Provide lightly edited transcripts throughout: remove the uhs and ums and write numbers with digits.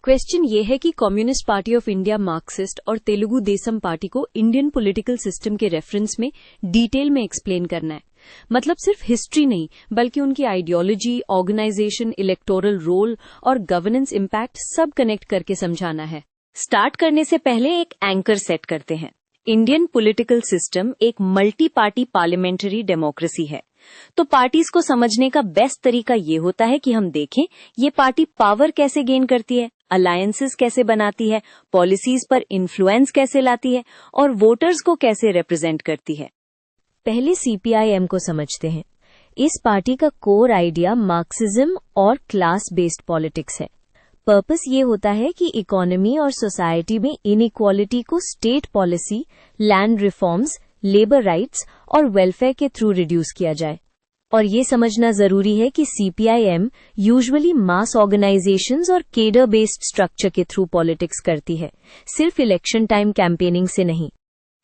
Question ये है कि communist party of India Marxist और तेलुगु देशम पार्टी को इंडियन पॉलिटिकल सिस्टम के रेफरेंस में डिटेल में एक्सप्लेन करना है। मतलब सिर्फ हिस्ट्री नहीं, बल्कि उनकी आइडियोलॉजी, ऑर्गेनाइजेशन, इलेक्टोरल रोल और गवर्नेंस इम्पैक्ट सब कनेक्ट करके समझाना है। स्टार्ट करने से पहले एक एंकर सेट करते हैं। इंडियन पॉलिटिकल सिस्टम एक मल्टी पार्टी पार्लियामेंट्री डेमोक्रेसी है। तो पार्टीज को समझने का बेस्ट तरीका ये होता है कि हम देखें ये पार्टी पावर कैसे गेन करती है, अलायंसेस कैसे बनाती है, पॉलिसीज पर इन्फ्लुएंस कैसे लाती है और वोटर्स को कैसे रिप्रेजेंट करती है। पहले सीपीआईएम को समझते हैं। इस पार्टी का कोर आइडिया मार्क्सिज्म और क्लास बेस्ड पॉलिटिक्स है। पर्पस ये होता है कि इकोनॉमी और सोसाइटी में इनइक्वालिटी को state policy, land reforms, labour rights और वेलफेयर के थ्रू रिड्यूस किया जाए। और ये समझना जरूरी है कि सीपीआईएम यूजुअली मास ऑर्गेनाइजेशंस और केडर बेस्ड स्ट्रक्चर के थ्रू पॉलिटिक्स करती है, सिर्फ इलेक्शन टाइम कैंपेनिंग से नहीं।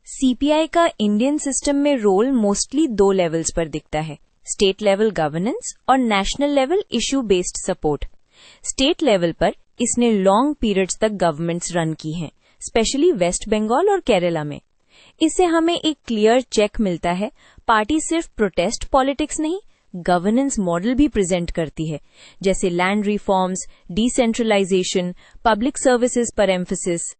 सीपीआई का इंडियन सिस्टम में रोल मोस्टली 2 लेवल्स पर दिखता है, स्टेट लेवल गवर्नेंस और national level issue based support. State level पर इसने लॉन्ग पीरियड्स तक गवर्नमेंट्स रन की हैं, स्पेशली वेस्ट बंगाल और केरला में। इससे हमें एक क्लियर चेक मिलता है, पार्टी सिर्फ प्रोटेस्ट पॉलिटिक्स नहीं, गवर्नेंस मॉडल भी प्रेजेंट करती है, जैसे land reforms, decentralisation, public services पर एम्फेसिस।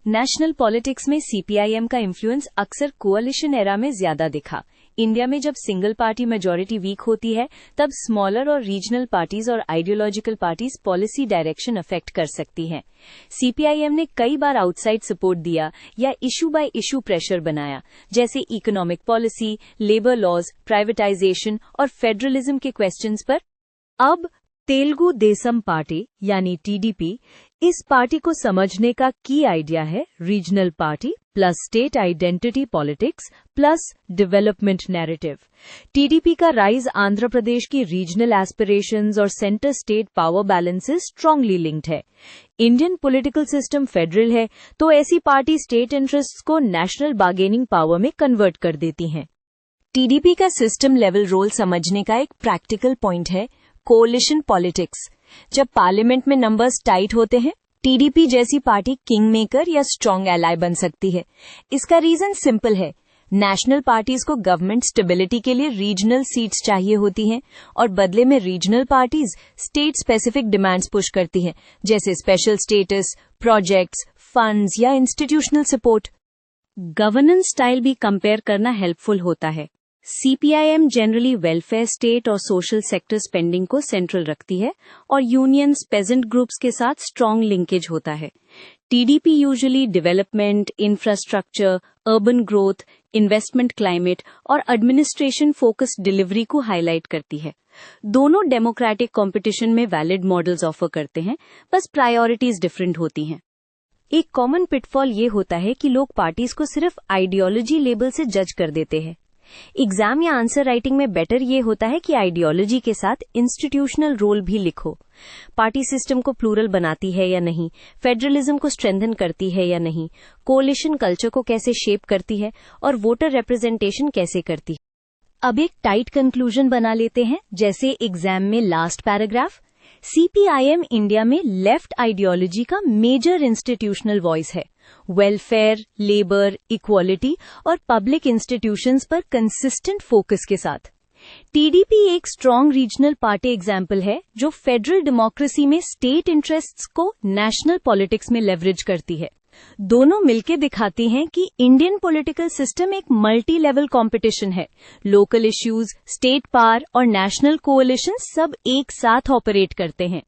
नेशनल पॉलिटिक्स में सीपीआईएम का इन्फ्लुएंस अक्सर कोअलिशन एरा में ज्यादा दिखा। इंडिया में जब सिंगल पार्टी मेजॉरिटी वीक होती है, तब स्मॉलर और रीजनल पार्टीज और ideological parties policy direction affect कर सकती हैं। सीपीआईएम ने कई बार आउटसाइड सपोर्ट दिया या इशू बाय इशू प्रेशर बनाया, जैसे economic policy, labour laws, privatisation और फेडरलिज्म के क्वेश्चंस पर। अब तेलुगु देशम पार्टी यानी टीडीपी, इस पार्टी को समझने का की आइडिया है regional party plus state identity politics plus development narrative. TDP का राइज आंध्र प्रदेश की रीजनल एस्पिरेशंस और सेंटर स्टेट पावर बैलेंस से स्ट्रांगली लिंक्ड है। इंडियन पॉलिटिकल सिस्टम फेडरल है, तो ऐसी पार्टी स्टेट इंटरेस्ट्स को नेशनल बार्गेनिंग पावर में कन्वर्ट कर देती हैं। टीडीपी का सिस्टम लेवल रोल समझने का एक प्रैक्टिकल पॉइंट है कोलिशन पॉलिटिक्स। जब पार्लियामेंट में नंबर्स टाइट होते हैं, टीडीपी जैसी पार्टी किंग मेकर या स्ट्रांग एलाई बन सकती है। इसका रीजन सिंपल है, नेशनल पार्टीज को गवर्नमेंट स्टेबिलिटी के लिए रीजनल सीट्स चाहिए होती हैं और बदले में regional parties state specific demands push करती हैं, जैसे स्पेशल स्टेटस, प्रोजेक्ट्स, फंड्स या इंस्टीट्यूशनल सपोर्ट। गवर्नेंस स्टाइल भी कंपेयर करना हेल्पफुल होता है। सीपीआईएम जनरली वेलफेयर, स्टेट और सोशल सेक्टर स्पेंडिंग को सेंट्रल रखती है और यूनियंस, पेजेंट ग्रुप्स के साथ स्ट्रांग लिंकेज होता है। TDP usually development, infrastructure, urban growth, investment climate और एडमिनिस्ट्रेशन फोकस्ड डिलीवरी को हाईलाइट करती है। दोनों डेमोक्रेटिक कंपटीशन में वैलिड मॉडल्स ऑफर करते हैं, बस प्रायोरिटीज डिफरेंट होती हैं। एक कॉमन पिटफॉल ये होता है कि लोग पार्टीज को सिर्फ आइडियोलॉजी लेबल से जज कर देते हैं। एग्जाम या आंसर राइटिंग में बेटर ये होता है कि आइडियोलॉजी के साथ इंस्टीट्यूशनल रोल भी लिखो। पार्टी सिस्टम को प्लूरल बनाती है या नहीं, फेडरलिज्म को स्ट्रेंथन करती है या नहीं, कोलिशन कल्चर को कैसे शेप करती है और वोटर रिप्रेजेंटेशन कैसे करती है। अब एक टाइट कंक्लूजन बना लेते हैं, जैसे एग्जाम में लास्ट पैराग्राफ। सीपीआईएम इंडिया में लेफ्ट आइडियोलॉजी का मेजर इंस्टीट्यूशनल वॉइस है। वेलफेयर, लेबर, इक्वालिटी और पब्लिक इंस्टीट्यूशंस पर कंसिस्टेंट फोकस के साथ। टीडीपी एक स्ट्रांग रीजनल पार्टी एग्जाम्पल है, जो फेडरल डेमोक्रेसी में स्टेट इंटरेस्ट्स को नेशनल पॉलिटिक्स में लेवरेज करती है। दोनों मिलकर दिखाती हैं कि इंडियन पॉलिटिकल सिस्टम एक मल्टी लेवल कॉम्पिटिशन है। लोकल इश्यूज, स्टेट पावर और नेशनल कोalition सब एक साथ ऑपरेट करते हैं।